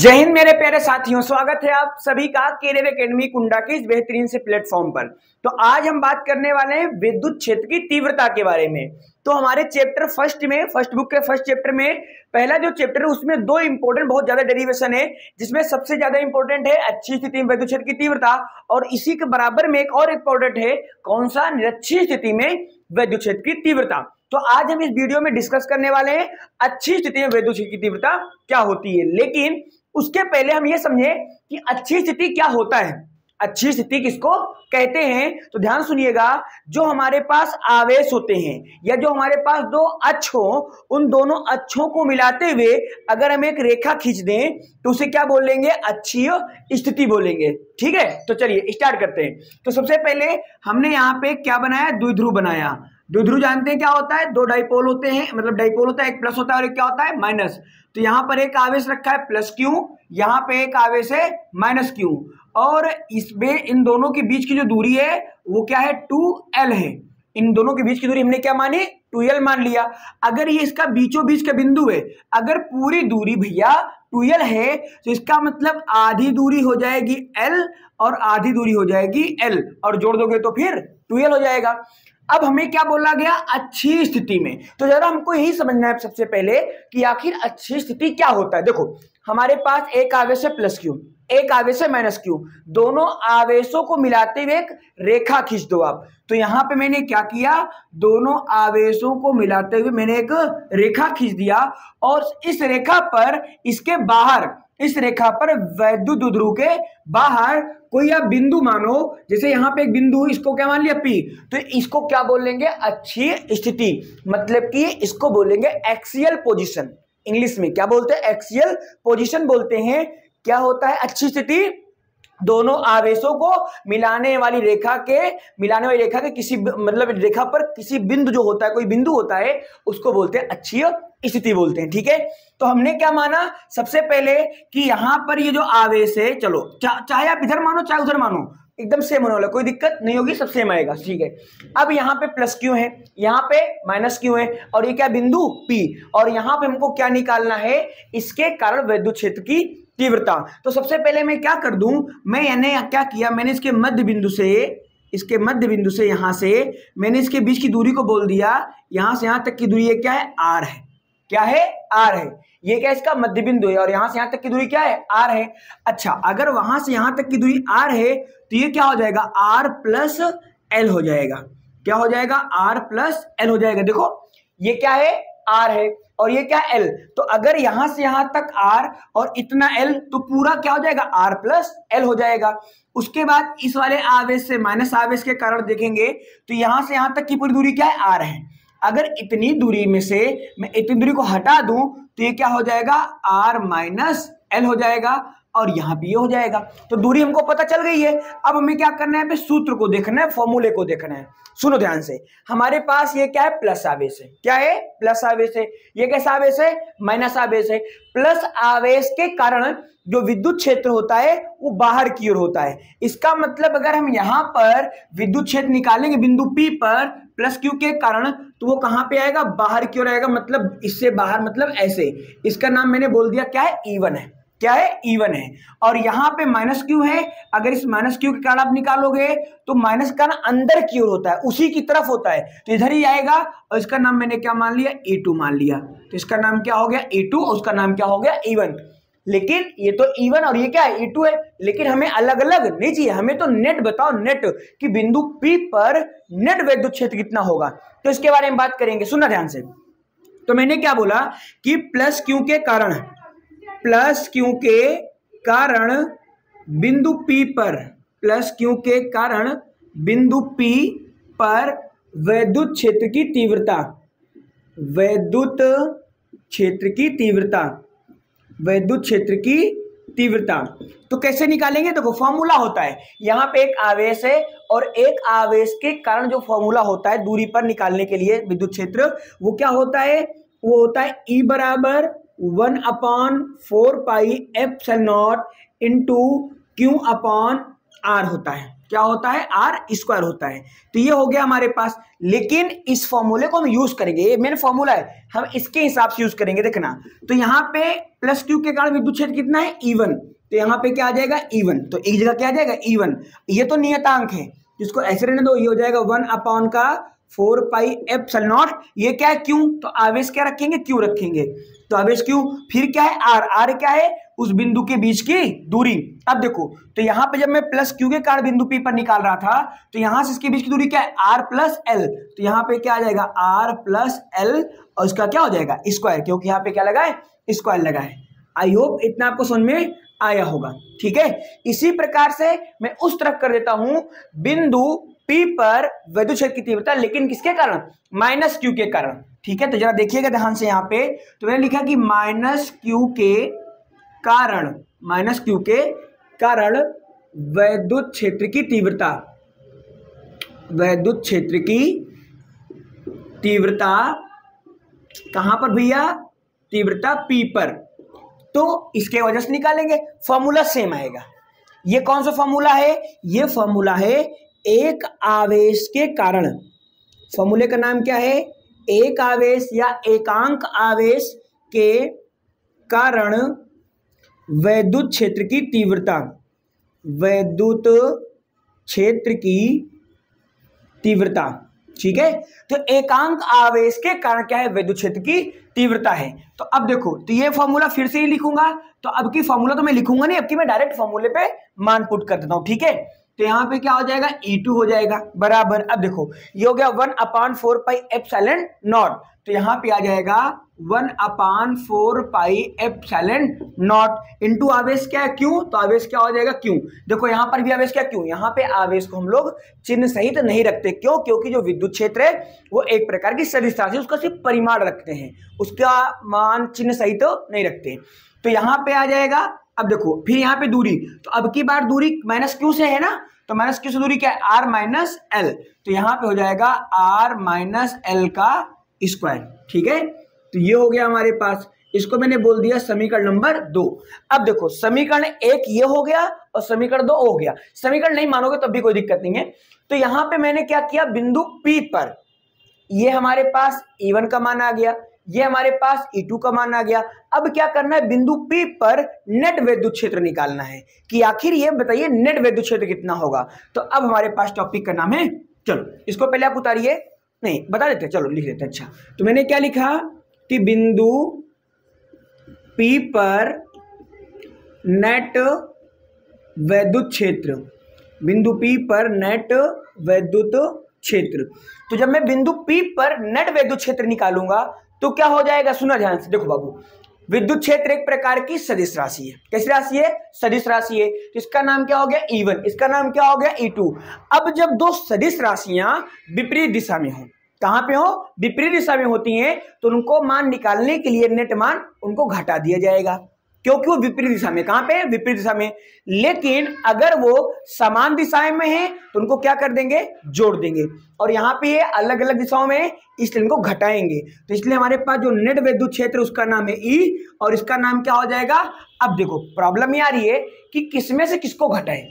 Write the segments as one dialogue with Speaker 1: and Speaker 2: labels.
Speaker 1: जय हिंद मेरे प्यारे साथियों, स्वागत है आप सभी का कैरियर एकेडमी कुंडा के इस बेहतरीन से प्लेटफॉर्म पर। तो आज हम बात करने वाले हैं विद्युत क्षेत्र की तीव्रता के बारे में। तो हमारे चैप्टर फर्स्ट बुक के फर्स्ट चैप्टर में पहला जो चैप्टर है उसमें दो इंपॉर्टेंट बहुत ज्यादा डेरिवेशन है, जिसमें सबसे ज्यादा इंपॉर्टेंट है अच्छी स्थिति में विद्युत क्षेत्र की तीव्रता, और इसी के बराबर में एक और इंपॉर्टेंट है कौन सा, निरक्षीय स्थिति में विद्युत क्षेत्र की तीव्रता। तो आज हम इस वीडियो में डिस्कस करने वाले हैं अच्छी स्थिति में विद्युत क्षेत्र की तीव्रता क्या होती है। लेकिन उसके पहले हम ये समझे कि अच्छी स्थिति क्या होता है, अच्छी स्थिति किसको कहते हैं। तो ध्यान सुनिएगा, जो हमारे पास आवेश होते हैं या जो हमारे पास दो अक्ष हो, उन दोनों अक्षों को मिलाते हुए अगर हम एक रेखा खींच दें तो उसे क्या बोलेंगे, अक्षीय स्थिति बोलेंगे। ठीक है, तो चलिए स्टार्ट करते हैं। तो सबसे पहले हमने यहाँ पे क्या बनाया, द्विध्रुव बनाया। द्विध्रुव जानते हैं क्या होता है, दो डाइपोल होते हैं, मतलब डाइपोल होता है, एक प्लस होता है और एक क्या होता है, माइनस। तो यहाँ पर एक आवेश रखा है प्लस क्यू, यहाँ पे एक आवेश है माइनस क्यू, और इसमें इन दोनों के बीच की जो दूरी है वो क्या है, 2L है। इन दोनों के बीच की दूरी हमने क्या मानी, 2L मान लिया। अगर ये इसका बीचों बीच का बिंदु है, अगर पूरी दूरी भैया 2L है तो इसका मतलब आधी दूरी हो जाएगी L और आधी दूरी हो जाएगी L, और जोड़ दोगे तो फिर 2L हो जाएगा। अब हमें क्या बोला गया, अच्छी स्थिति में। तो जरा हमको यही समझना है सबसे पहले कि आखिर अच्छी स्थिति क्या होता है। देखो हमारे पास एक आवेश है प्लस क्यू, एक आवेश है माइनस क्यू, दोनों आवेशों को मिलाते हुए एक रेखा खींच दो आप। तो यहां पे मैंने क्या किया, दोनों आवेशों को मिलाते हुए मैंने एक रेखा खींच दिया, और इस रेखा पर, इसके बाहर, इस रेखा पर वैद्युत द्विध्रुव के बाहर कोई आप बिंदु मानो, जैसे यहाँ पे एक बिंदु, इसको क्या मान लिया P, तो इसको क्या बोलेंगे, अक्षीय स्थिति, मतलब कि इसको बोलेंगे एक्सियल पोजीशन। इंग्लिश में क्या बोलते हैं, एक्सियल पोजीशन बोलते हैं। क्या होता है अच्छी स्थिति, दोनों आवेशों को मिलाने वाली रेखा के किसी मतलब रेखा पर किसी बिंदु जो होता है, कोई बिंदु होता है, उसको बोलते हैं अक्षीय स्थिति बोलते हैं। ठीक है, तो हमने क्या माना सबसे पहले कि यहां पर ये जो आवेश है, चलो चाहे आप इधर मानो चाहे उधर मानो, एकदम सेम होने वाला, कोई दिक्कत नहीं होगी, सब सेम आएगा। ठीक है, अब यहाँ पे प्लस क्यू है, यहाँ पे माइनस क्यू है, और ये क्या बिंदु P, और यहाँ पे हमको क्या निकालना है, इसके कारण विद्युत क्षेत्र की तीव्रता। तो सबसे पहले मैं क्या कर दूं, मैंने क्या किया, मैंने इसके मध्य बिंदु से यहां से मैंने इसके बीच की दूरी को बोल दिया, यहां से यहां तक की दूरी ये क्या है, R है। क्या है, R है। ये क्या, इसका मध्य बिंदु है, और यहां से यहां तक की दूरी क्या है, R है। अच्छा, अगर वहां से यहां तक की दूरी R है तो ये क्या हो जाएगा, R प्लस L हो जाएगा। क्या हो जाएगा, R प्लस L हो जाएगा। देखो ये क्या है, R है, और ये क्या L। तो अगर यहां से यहां तक R और इतना L, तो पूरा क्या हो जाएगा, R प्लस L हो जाएगा। उसके बाद इस वाले आवेश से माइनस आवेश के कारण देखेंगे तो यहां से यहां तक की पूरी दूरी क्या है, R है। अगर इतनी दूरी में से मैं इतनी दूरी को हटा दूं तो ये क्या हो जाएगा, R माइनस L हो जाएगा, और यहां भी ये हो जाएगा। तो दूरी हमको पता चल गई है। अब हमें क्या करना है, सूत्र को देखना है, फॉर्मूले को देखना है। सुनो ध्यान से, हमारे पास ये क्या है, प्लस आवेश है। क्या है, प्लस आवेश है। ये कैसा आवेश है, माइनस आवेश है। प्लस आवेश के कारण जो विद्युत क्षेत्र होता है वो बाहर की ओर होता है। इसका मतलब अगर हम यहां पर विद्युत क्षेत्र निकालेंगे बिंदु P पर प्लस क्यू के कारण, तो वो कहां पे आएगा, बाहर की ओर आएगा, मतलब इससे बाहर, मतलब ऐसे। इसका नाम मैंने बोल दिया क्या है, E1 है। क्या है, E1 है। और यहाँ पे माइनस क्यू है, अगर इस माइनस क्यू के कारण आप निकालोगे तो माइनस का ना अंदर की ओर होता है, उसी की तरफ होता है, तो इधर ही आएगा, और इसका नाम मैंने क्या मान लिया, E2 मान लिया। तो इसका नाम क्या हो गया, E2, और उसका नाम क्या हो गया, E1। लेकिन ये तो E1 और ये क्या है, E2 है, लेकिन हमें अलग अलग नहीं चाहिए, हमें तो नेट बताओ, नेट कि बिंदु P पर नेट विद्युत क्षेत्र कितना होगा। तो इसके बारे में बात करेंगे, सुनना ध्यान से। तो मैंने क्या बोला कि प्लस क्यू के कारण बिंदु P पर, प्लस क्यू के कारण बिंदु P पर विद्युत क्षेत्र की तीव्रता, विद्युत क्षेत्र की तीव्रता तो कैसे निकालेंगे, देखो फॉर्मूला होता है, यहाँ पे एक आवेश है और एक आवेश के कारण जो फॉर्मूला होता है दूरी पर निकालने के लिए विद्युत क्षेत्र, वो क्या होता है, वो होता है E बराबर 1/4 pi epsilon naught into Q upon R होता है। क्या होता है? आर स्क्वायर होता है। तो ये हो गया हमारे पास, लेकिन इस फॉर्मूले को हम यूज करेंगे, ये मेन फॉर्मूला है, हम इसके हिसाब से यूज करेंगे। देखना, तो यहाँ पे प्लस क्यू के कारण विद्युत क्षेत्र कितना है? E1। तो यहाँ पे क्या आ जाएगा? E1। तो एक जगह क्या आ जाएगा? E1। ये तो नियतांक है, जिसको ऐसे रहने दो, ये हो जाएगा 1/4 पाई एप्सिलॉन नॉट। ये क्या है? क्यू। तो आवेश क्या रखेंगे? क्यू रखेंगे। तो आवेश क्यू, फिर क्या है? आर। आर क्या है? उस बिंदु के बीच की दूरी। अब देखो, तो यहाँ पे जब मैं प्लस क्यू के कारण बिंदु पी पर निकाल रहा था, तो यहां से इसके बीच की दूरी क्या है? R plus L. तो यहाँ पे क्या आ जाएगा? आर प्लस एल, और इसका क्या हो जाएगा? स्क्वायर, क्योंकि यहाँ पे क्या लगा है? स्क्वायर लगा है। आई होप इतना आपको समझ में आया होगा। ठीक है, इसी प्रकार से मैं उस तरफ कर देता हूं, बिंदु P पर विद्युत क्षेत्र की तीव्रता, लेकिन किसके कारण? माइनस क्यू के कारण। ठीक है, तो जरा देखिएगा ध्यान से, यहाँ पे तो मैंने लिखा कि माइनस क्यू के कारण विद्युत क्षेत्र की तीव्रता, विद्युत क्षेत्र की तीव्रता कहां पर भैया? तीव्रता P पर। तो इसके वजह से निकालेंगे, फॉर्मूला सेम आएगा। ये कौन सा फॉर्मूला है? ये फॉर्मूला है एक आवेश के कारण। फॉर्मूले का नाम क्या है? एक आवेश या एकांक आवेश के कारण विद्युत क्षेत्र की तीव्रता, विद्युत क्षेत्र की तीव्रता। ठीक है, तो एकांक आवेश के कारण क्या है? विद्युत क्षेत्र की तीव्रता है। तो अब देखो, तो ये फॉर्मूला फिर से ही लिखूंगा, तो अब की फॉर्मूला तो मैं लिखूंगा नहीं, अब की मैं डायरेक्ट फॉर्मूले पे मान पुट कर देता हूं। ठीक है, तो यहाँ पे क्या हो जाएगा? E2 हो जाएगा बराबर। अब देखो, ये हो गया 1/4 पाई एप्सिलॉन नॉट। तो यहाँ पे आ जाएगा 1/4 पाई एप्सिलॉन नॉट इंटू आवेश क्या है? क्यों? तो आवेश क्या हो जाएगा? क्यों। देखो यहाँ पर भी आवेश क्या? क्यों। यहाँ पे आवेश को हम लोग चिन्ह सहित नहीं रखते। क्यों? क्योंकि जो विद्युत क्षेत्र है वो एक प्रकार की सदिश राशि, उसका सिर्फ परिमाण रखते हैं, उसका मान चिन्ह सहित नहीं रखते। तो यहाँ पे आ जाएगा। अब देखो, फिर यहाँ पे दूरी, तो अब की बार दूरी माइनस क्यू से है ना, तो माइनस क्यू से दूरी क्या है? R minus L. तो यहाँ पे हो जाएगा आर माइनस एल का स्क्वायर। ठीक है, तो ये हो गया हमारे पास, इसको मैंने बोल दिया समीकरण नंबर 2। अब देखो, समीकरण 1 ये हो गया और समीकरण 2 हो गया। समीकरण नहीं मानोगे तो भी कोई दिक्कत नहीं है। तो यहाँ पे मैंने क्या किया? बिंदु P पर ये हमारे पास E1 का मान आ गया, ये हमारे पास E2 का मान आ गया। अब क्या करना है? बिंदु P पर नेट विद्युत क्षेत्र निकालना है कि आखिर ये बताइए नेट विद्युत क्षेत्र कितना होगा। तो अब हमारे पास टॉपिक का नाम है, चलो इसको पहले आप उतारिए, नहीं बता देते, चलो लिख देते। अच्छा, तो मैंने क्या लिखा कि बिंदु P पर नेट विद्युत क्षेत्र, बिंदु P पर नेट विद्युत क्षेत्र। तो जब मैं बिंदु P पर नेट विद्युत क्षेत्र निकालूंगा तो क्या हो जाएगा? सुना ध्यान से, देखो बाबू, विद्युत क्षेत्र एक प्रकार की सदिश राशि है। कैसी राशि है? सदिश राशि है। इसका नाम क्या हो गया? E1, इसका नाम क्या हो गया? E2। अब जब दो सदिश राशियां विपरीत दिशा में हो, कहां पे हो? विपरीत दिशा में होती हैं, तो उनको मान निकालने के लिए नेट मान उनको घटा दिया जाएगा, क्योंकि वो विपरीत दिशा में, कहां पे? विपरीत दिशा में। लेकिन अगर वो समान दिशाएं में है तो उनको क्या कर देंगे? जोड़ देंगे। और यहाँ पे ये अलग अलग दिशाओं में, इसलिए इनको घटाएंगे। तो इसलिए हमारे पास जो नेट विद्युत क्षेत्र उसका नाम है E, और इसका नाम क्या हो जाएगा? अब देखो, प्रॉब्लम ये आ रही है कि किसमें से किसको घटाएं,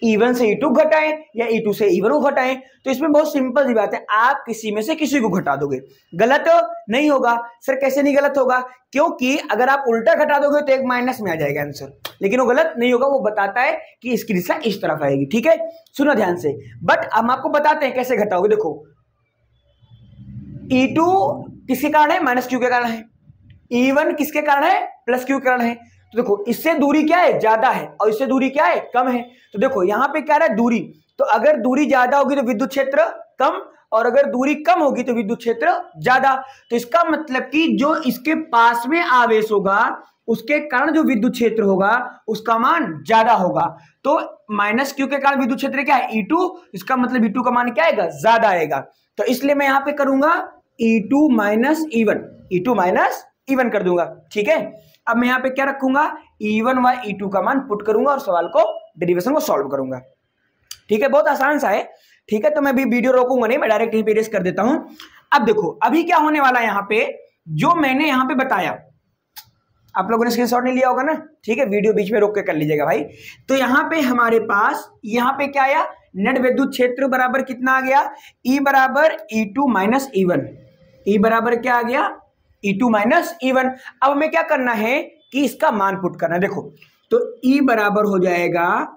Speaker 1: E1 से E2 घटाएं या E2 से E1 को घटाएं। तो इसमें बहुत सिंपल सी बात है, आप किसी में से किसी को घटा दोगे, गलत नहीं होगा। सर कैसे नहीं गलत होगा? क्योंकि अगर आप उल्टा घटा दोगे तो एक माइनस में आ जाएगा आंसर, लेकिन वो गलत नहीं होगा, वो बताता है कि इसकी दिशा इस तरफ आएगी। ठीक है, सुनो ध्यान से। बट हम आपको बताते हैं कैसे घटाओगे। देखो, E2 किसके कारण है? माइनस क्यू के कारण है। E1 किसके कारण है? प्लस क्यू के कारण है। तो देखो, इससे दूरी क्या है? ज्यादा है, और इससे दूरी क्या है? कम है। तो देखो यहाँ पे क्या है? दूरी। तो अगर दूरी ज्यादा होगी तो विद्युत क्षेत्र कम, और अगर दूरी कम होगी तो विद्युत क्षेत्र ज्यादा। तो इसका मतलब कि जो इसके पास में आवेश होगा उसके कारण जो विद्युत क्षेत्र होगा उसका मान ज्यादा होगा। तो माइनस क्यू के कारण विद्युत क्षेत्र क्या है? E2। इसका मतलब E2 का मान क्या आएगा? ज्यादा आएगा। तो इसलिए मैं यहाँ पे करूंगा E2 minus E1, E2 minus E1 कर दूंगा। ठीक है, अब मैं यहाँ पे क्या रखूंगा? E1 व E2 का मान पुट करूंगा और सवाल को, डेरिवेशन को सॉल्व करूंगा। ठीक है, बहुत आसान सा है। ठीक है, तो मैं भी वीडियो रोकूंगा नहीं, मैं डायरेक्ट यहीं पे इरेज कर देता हूं। अब देखो, अभी क्या होने वाला है यहाँ पे, जो मैंने यहाँ पे बताया, आप लोगों ने स्क्रीनशॉट नहीं लिया होगा ना, ठीक है, वीडियो बीच में रोक के कर लीजिएगा भाई। तो यहाँ पे हमारे पास यहाँ पे क्या आया, नेट विद्युत क्षेत्र बराबर कितना आ गया, E बराबर E2 माइनस E1। E बराबर क्या आ गया, E2 माइनस E1। अब हमें क्या करना है कि इसका मान पुट करना है। देखो तो E बराबर हो जाएगा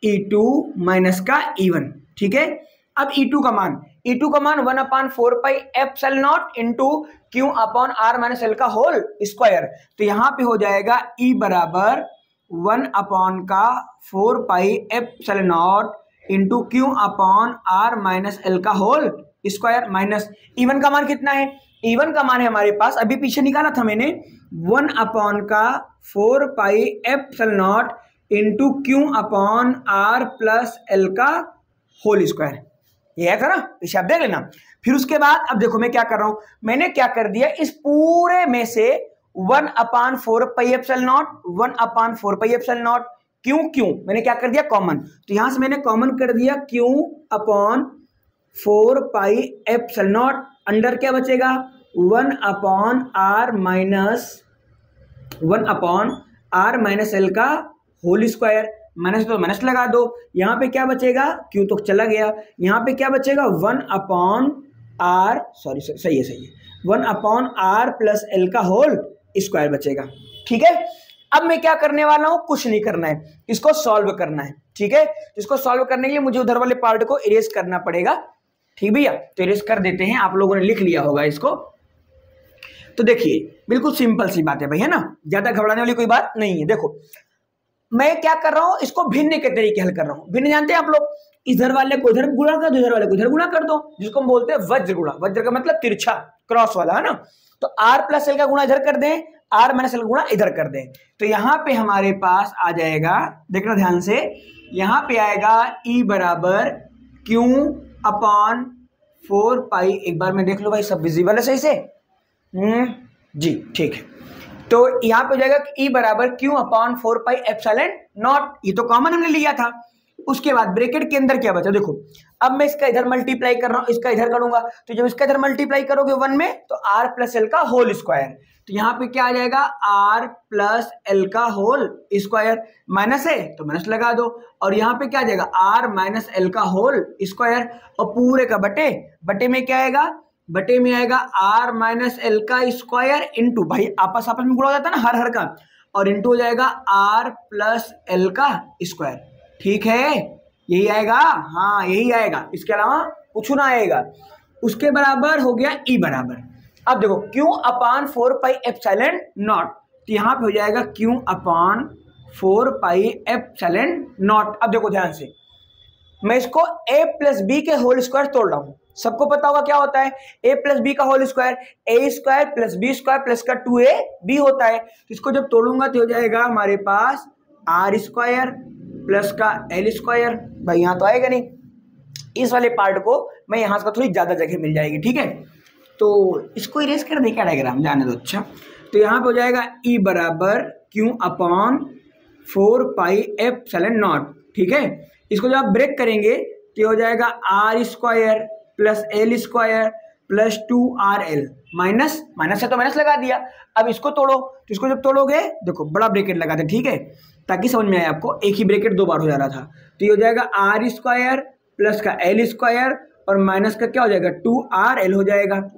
Speaker 1: E2 माइनस का E1, ठीक है। अब E2 का मान 1/4πε0 into Q upon R minus L का होल स्क्वायर। तो यहां पे हो जाएगा E बराबर 1/4πε0 into Q upon R minus L का होल स्क्वायर माइनस E1 का मान कितना है, E1 का मान है हमारे पास, अभी पीछे निकाला था मैंने, 1/4πε0 into Q upon R plus L का होल स्क्वायर, ये है था ना, इसे आप देख लेना। फिर उसके बाद अब देखो मैं क्या कर रहा हूं, मैंने क्या कर दिया, इस पूरे में से 1/4πε0 क्यों मैंने क्या कर दिया कॉमन, तो यहां से मैंने कॉमन कर दिया Q अपॉन 4πε0, अंडर क्या बचेगा 1/R माइनस L का होल स्क्वायर, माइनस तो माइनस लगा दो, यहाँ पे क्या बचेगा, क्यू तो चला गया, यहाँ पे क्या बचेगा 1/R, सॉरी सही है 1/R प्लस L का होल स्क्वायर बचेगा, ठीक है। अब मैं क्या करने वाला हूं, कुछ नहीं करना है, इसको सॉल्व करना है, ठीक है। इसको सॉल्व करने के लिए मुझे उधर वाले पार्ट को इरेज करना पड़ेगा, ठीक भैया। तो इरेज कर देते हैं, आप लोगों ने लिख लिया होगा इसको। तो देखिए बिल्कुल सिंपल सी बात है भाई, है ना, ज्यादा घबराने वाली कोई बात नहीं है। देखो मैं क्या कर रहा हूं, इसको भिन्न के तरीके हल कर रहा हूं। भिन्न जानते हैं आप लोग, इधर वाले को इधर गुणा कर दो, इधर वाले को इधर गुणा कर दो, जिसको हम बोलते हैं वज्र गुणा। वज्र का मतलब तिरछा, क्रॉस वाला, है ना। तो R प्लस L का गुणा इधर कर दें, R माइनस L का गुणा इधर कर दें, तो यहां पे हमारे पास आ जाएगा, देखना ध्यान से, यहां पे आएगा E बराबर Q अपॉन 4π, एक बार मैं देख लो भाई सब विजिबल है सही से, जी ठीक है। तो यहां पे हो जाएगा E बराबर Q अपॉन 4πε0, ये तो कॉमन हमने लिया था। उसके बाद ब्रैकेट के अंदर क्या बचा, देखो अब मैं इसका इधर मल्टीप्लाई कर रहा हूं, इसका इधर करूंगा, तो जब इसका इधर मल्टीप्लाई करोगे 1 में, तो R प्लस L का होल स्क्वायर, तो यहाँ पे क्या आ जाएगा R प्लस L का होल स्क्वायर, माइनस है तो माइनस लगा दो, और यहाँ पे क्या आ जाएगा R माइनस L का होल स्क्वायर, और पूरे का बटे, बटे में क्या आएगा, बटे में आएगा R माइनस L का स्क्वायर इंटू, भाई आपस में गुणा हो जाता है ना हर का, और इंटू हो जाएगा R प्लस L का स्क्वायर, ठीक है, यही आएगा, हाँ यही आएगा, इसके अलावा कुछ ना आएगा। उसके बराबर हो गया E बराबर, अब देखो Q अपान 4πε0, तो यहाँ पे हो जाएगा Q अपान 4πε0। अब देखो ध्यान से, मैं इसको a प्लस बी के होल स्क्वायर तोड़ रहा हूं, सबको पता होगा क्या होता है, a प्लस बी का whole square a square plus B square plus का 2ab होता है। तो इसको जब तोड़ूंगा तो हो जाएगा हमारे पास r स्क्वायर प्लस का l स्क्वायर, भाई यहाँ तो आएगा नहीं, इस वाले पार्ट को मैं यहाँ से थोड़ी ज्यादा जगह मिल जाएगी, ठीक है। तो इसको इरेज कर दे क्या डायग्राम, जाने दो। अच्छा तो यहाँ पे हो जाएगा E बराबर Q अपॉन 4πε0, ठीक है। इसको जब आप ब्रेक करेंगे तो हो जाएगा R square plus L square plus 2RL, minus minus है तो माइनस लगा दिया। अब इसको तोड़ो, तो इसको जब तोड़ोगे देखो बड़ा ब्रैकेट लगा दे, ठीक है, ताकि समझ में आए आपको, एक ही ब्रैकेट 2 बार हो जा रहा था। तो ये हो जाएगा R स्क्वायर प्लस का L स्क्वायर और माइनस का क्या हो जाएगा 2RL हो जाएगा।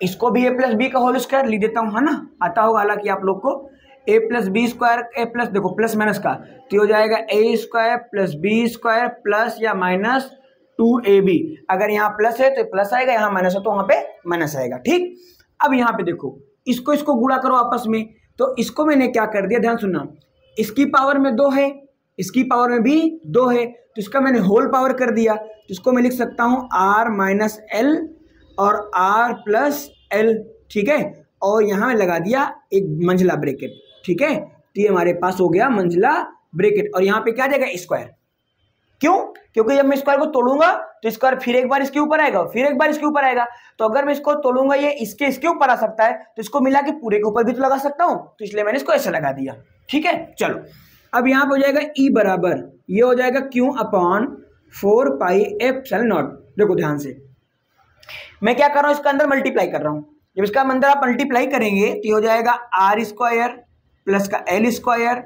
Speaker 1: इसको भी a प्लस बी का होल स्क्वायर लिख देता हूँ, है ना, आता होगा हालांकि आप लोग को, a plus B square, a plus देखो प्लस माइनस का, तो हो जाएगा a square plus B square plus या माइनस 2ab, अगर यहाँ प्लस है तो प्लस आएगा, यहाँ माइनस है तो वहाँ पे माइनस आएगा, ठीक। अब यहाँ पे देखो इसको गुणा करो आपस में, तो इसको मैंने क्या कर दिया, ध्यान सुनना, इसकी पावर में 2 है, इसकी पावर में भी 2 है, तो इसका मैंने होल पावर कर दिया, तो इसको मैं लिख सकता हूँ r माइनस एल और r प्लस एल, ठीक है, और यहाँ में लगा दिया एक मंझला ब्रैकेट, ठीक है। तो ये हमारे पास हो गया मंझला ब्रैकेट, और यहाँ पे क्या आ जाएगा स्क्वायर, क्यों, क्योंकि जब मैं स्क्वायर को तोड़ूंगा तो स्क्वायर फिर एक बार इसके ऊपर आएगा, फिर एक बार इसके ऊपर आएगा, तो अगर मैं इसको तोड़ूंगा ये इसके ऊपर आ सकता है, तो इसको मिला के पूरे के ऊपर भी तो लगा सकता हूँ, तो इसलिए मैंने इसको ऐसे लगा दिया, ठीक है। चलो अब यहाँ पे हो जाएगा E बराबर, ये हो जाएगा Q अपॉन 4πε0। देखो ध्यान से मैं क्या कर रहा हूँ, इसका अंदर मल्टीप्लाई कर रहा हूँ, जब इसका अंदर आप मल्टीप्लाई करेंगे तो ये हो जाएगा R स्क्वायर प्लस का एल स्क्वायर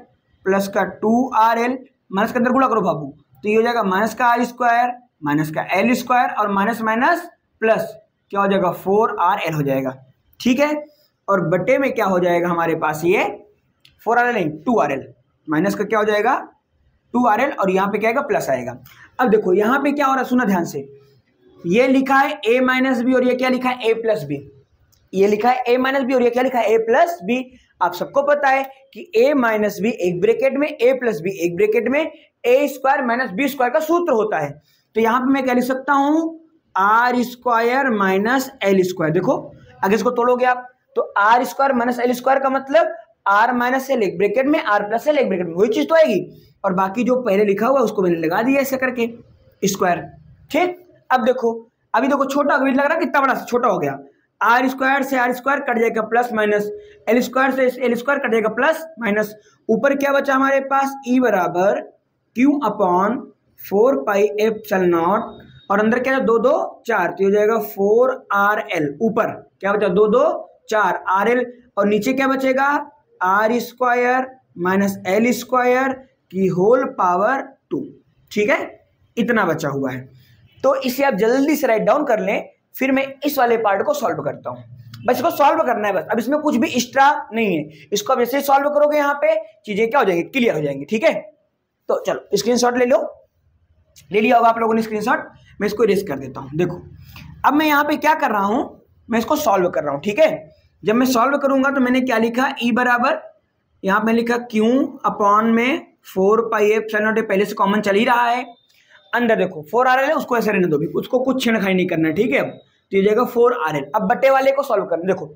Speaker 1: प्लस का 2RL, माइनस के अंदर गुणा करो बाबू, तो ये हो जाएगा माइनस का आर स्क्वायर माइनस का एल स्क्वायर और माइनस माइनस प्लस क्या हो जाएगा 4RL हो जाएगा। ठीक है, और बटे में क्या हो जाएगा हमारे पास ये 4RL नहीं 2RL, माइनस का क्या हो जाएगा 2RL और यहाँ पे क्या आएगा प्लस आएगा। अब देखो यहाँ पे क्या हो रहा है, सुना ध्यान से, ये लिखा है a माइनस बी और ये क्या लिखा है a प्लस बी, ये लिखा है a माइनस बी और ये क्या लिखा है a प्लस बी। आप सबको पता है कि a माइनस बी एक ब्रैकेट में a प्लस बी एक ब्रैकेट में a square minus B square का सूत्र होता है। तो यहाँ पे मैं क्या लिख सकता हूँ R square minus L square. देखो अगर इसको तोड़ोगे आप तो R square minus L square का मतलब आर माइनस एल एक ब्रैकेट में आर प्लस एल एक ब्रैकेट में, वही चीज तो आएगी। और बाकी जो पहले लिखा हुआ उसको मैंने लगा दिया ऐसे करके स्क्वायर। ठीक, अब देखो अभी देखो छोटा लग रहा है कितना बड़ा छोटा हो गया, आर स्क्वायर से आर स्क्वायर कट जाएगा प्लस माइनस, एल स्क्वायर से एल स्क्वायर कट जाएगा प्लस माइनस, ऊपर क्या बचा हमारे पास ई बराबर Q upon 4 pi epsilon not और अंदर क्या है 2 2 4 तो हो जाएगा 4RL, ऊपर क्या बचा 2 2 4 RL और नीचे क्या बचेगा R square minus L square की होल पावर 2। ठीक है, इतना बचा हुआ है, तो इसे आप जल्दी से राइट डाउन कर लें, फिर मैं इस वाले पार्ट को सॉल्व करता हूँ। बस इसको सॉल्व करना है बस, अब इसमें कुछ भी एक्स्ट्रा नहीं है, इसको अब जैसे सॉल्व करोगे यहाँ पे चीजें क्या हो जाएंगी क्लियर हो जाएंगी। ठीक है, तो चलो स्क्रीनशॉट ले लो, ले लिया होगा आप लोगों ने स्क्रीनशॉट, मैं इसको इरेज कर देता हूँ। देखो अब मैं यहाँ पे क्या कर रहा हूँ, मैं इसको सॉल्व कर रहा हूँ। ठीक है, जब मैं सॉल्व करूंगा तो मैंने क्या लिखा ई बराबर यहाँ पे लिखा क्यू अपॉन में 4 पाई एप्सिलॉन नॉट, पहले से कॉमन चल ही रहा है, अंदर देखो 4RL है उसको ऐसे रहने दो भी, उसको कुछ छेड़खानी नहीं करना है। ठीक है, तो ये जाएगा 4RL। अब बटे वाले को सॉल्व करना, देखो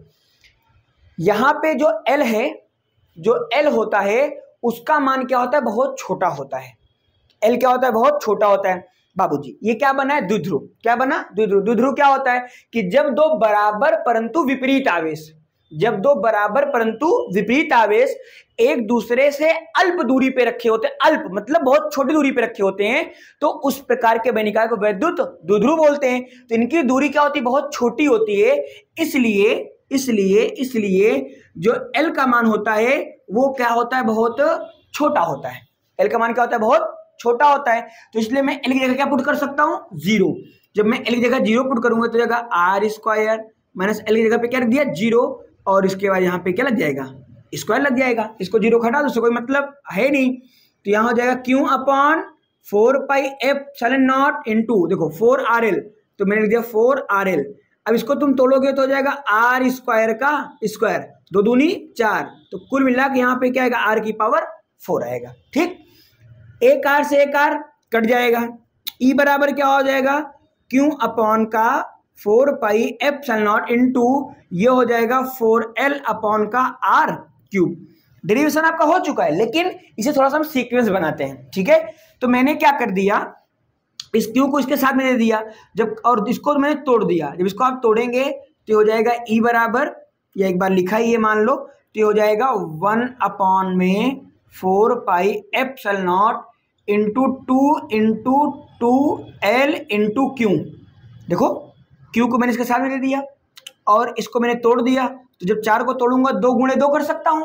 Speaker 1: यहाँ पे जो L है, जो L होता है उसका मान क्या होता है बहुत छोटा होता है, L क्या होता है बहुत छोटा होता है। बाबूजी ये क्या बना है द्विध्रुव, क्या बना द्विध्रुव। द्विध्रुव क्या होता है कि जब दो बराबर परंतु विपरीत आवेश, जब दो बराबर परंतु विपरीत आवेश एक दूसरे से अल्प दूरी पे रखे होते हैं, अल्प मतलब बहुत छोटी दूरी पे रखे होते हैं, तो उस प्रकार के बहिर्निकाय को वैद्युत द्विध्रुव बोलते हैं। तो इनकी दूरी क्या होती है बहुत छोटी होती है, इसलिए इसलिए इसलिए जो L का मान होता है वो क्या होता है बहुत छोटा होता है, L का मान क्या होता है बहुत छोटा होता है। तो इसलिए मैं L की जगह क्या पुट कर सकता हूँ 0, जब मैं L की जगह 0 पुट करूंगा तो जगह आर स्क्वायर माइनस L की जगह पे क्या रख दिया 0 और इसके बाद यहाँ पे क्या लग जाएगा स्क्वायर लग जाएगा, इसको 0 हटा दो, उससे कोई मतलब है नहीं। तो यहाँ हो जाएगा Q upon 4 pi epsilon not into देखो 4RL, तो मैंने लिख दिया 4RL। अब इसको तुम तोड़ोगे तो हो जाएगा आर स्क्वायर का स्क्वायर, 2 दूनी 4, तो कुल मिला के यहाँ पे क्या आएगा आर की पावर 4 आएगा। ठीक, एक आर से एक आर कट जाएगा, ई बराबर क्या हो जाएगा क्यू अपॉन का 4 पाई एप्सिलॉन नॉट इनटू ये हो जाएगा 4L अपॉन का आर क्यूब। डेरिवेशन आपका हो चुका है, लेकिन इसे थोड़ा सा हम सीक्वेंस बनाते हैं। ठीक है, तो मैंने क्या कर दिया इस क्यू को इसके साथ में दे दिया, जब और इसको मैंने तोड़ दिया, जब इसको आप तोड़ेंगे तो हो जाएगा ई बराबर, या एक बार लिखा ही ये मान लो, तो हो जाएगा 1 अपॉन में 4 पाई epsilon naught into 2L into Q. देखो क्यू को मैंने इसके साथ में दे दिया और इसको मैंने तोड़ दिया, तो जब 4 को तोड़ूंगा 2 गुणे 2 कर सकता हूं,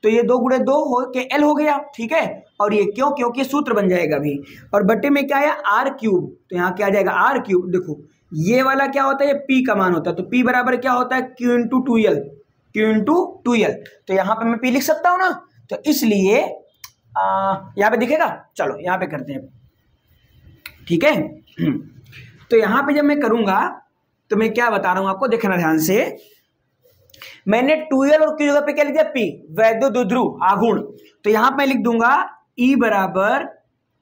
Speaker 1: तो ये 2 गुणे 2 हो के L हो गया। ठीक है, और ये क्यों क्योंकि सूत्र बन जाएगा अभी, और बटे में क्या है आर क्यूब, तो यहाँ क्या आ जाएगा आर क्यूब। देखो ये वाला क्या होता है ये P का मान होता है, तो P बराबर क्या होता है Q into 2L, Q into 2L, तो यहाँ पे मैं P लिख सकता हूँ ना, तो इसलिए यहाँ पे दिखेगा, चलो यहाँ पे करते हैं। ठीक है, तो यहाँ पे जब मैं करूंगा तो मैं क्या बता रहा हूं आपको, देखना ध्यान से, मैंने 2L और Q जगह पे क्या लिख दिया P, वैद्युत द्विध्रुव आघूर्ण, तो यहाँ पे मैं लिख दूंगा E बराबर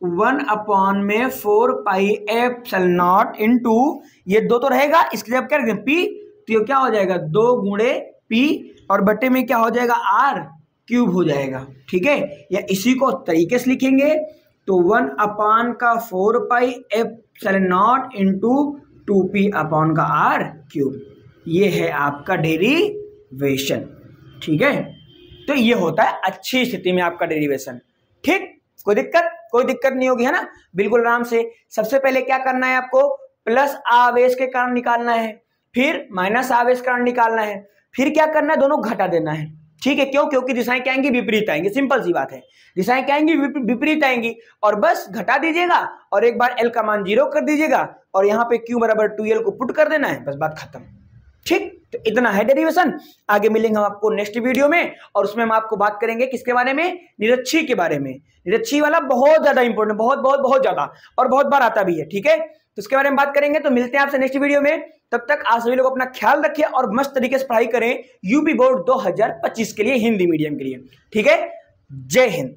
Speaker 1: 1 अपॉन में 4 पाई एप्सिलॉन नॉट इनटू ये 2 तो रहेगा, इसके जब क्या लिख दें P, तो ये क्या हो जाएगा 2 गुणे P और बटे में क्या हो जाएगा R क्यूब हो जाएगा। ठीक है, या इसी को तरीके से लिखेंगे तो 1 अपॉन का 4 पाई epsilon naught into 2P upon का R क्यूब, ये है आपका डेरिवेशन। ठीक है, तो ये होता है अच्छी स्थिति में आपका डेरिवेशन। ठीक, कोई दिक्कत नहीं होगी, है ना, बिल्कुल आराम से। सबसे पहले क्या करना है आपको, प्लस आवेश के कारण निकालना है, फिर माइनस आवेश कारण निकालना है, फिर क्या करना है दोनों घटा देना है। ठीक है, क्यों? क्योंकि दिशाएं क्या आएंगी? विपरीत आएंगी, सिंपल सी बात है। दिशाएं क्या आएंगी? विपरीत आएंगी, और बस घटा दीजिएगा और एक बार एल का मान 0 कर दीजिएगा और यहाँ पे क्यू बराबर 2l को पुट कर देना है, बस बात खत्म। ठीक, तो इतना है डेरिवेशन। आगे मिलेंगे हम आपको नेक्स्ट वीडियो में, और उसमें हम आपको बात करेंगे किसके बारे में? निरक्षी के बारे में। निरक्षी वाला बहुत ज्यादा इंपॉर्टेंट, बहुत बहुत बहुत ज्यादा, और बहुत बार आता भी है। ठीक है, तो इसके बारे में बात करेंगे। तो मिलते हैं आपसे नेक्स्ट वीडियो में, तब तक आप सभी लोग अपना ख्याल रखिए और मस्त तरीके से पढ़ाई करें यूपी बोर्ड 2025 के लिए, हिंदी मीडियम के लिए। ठीक है, जय हिंद।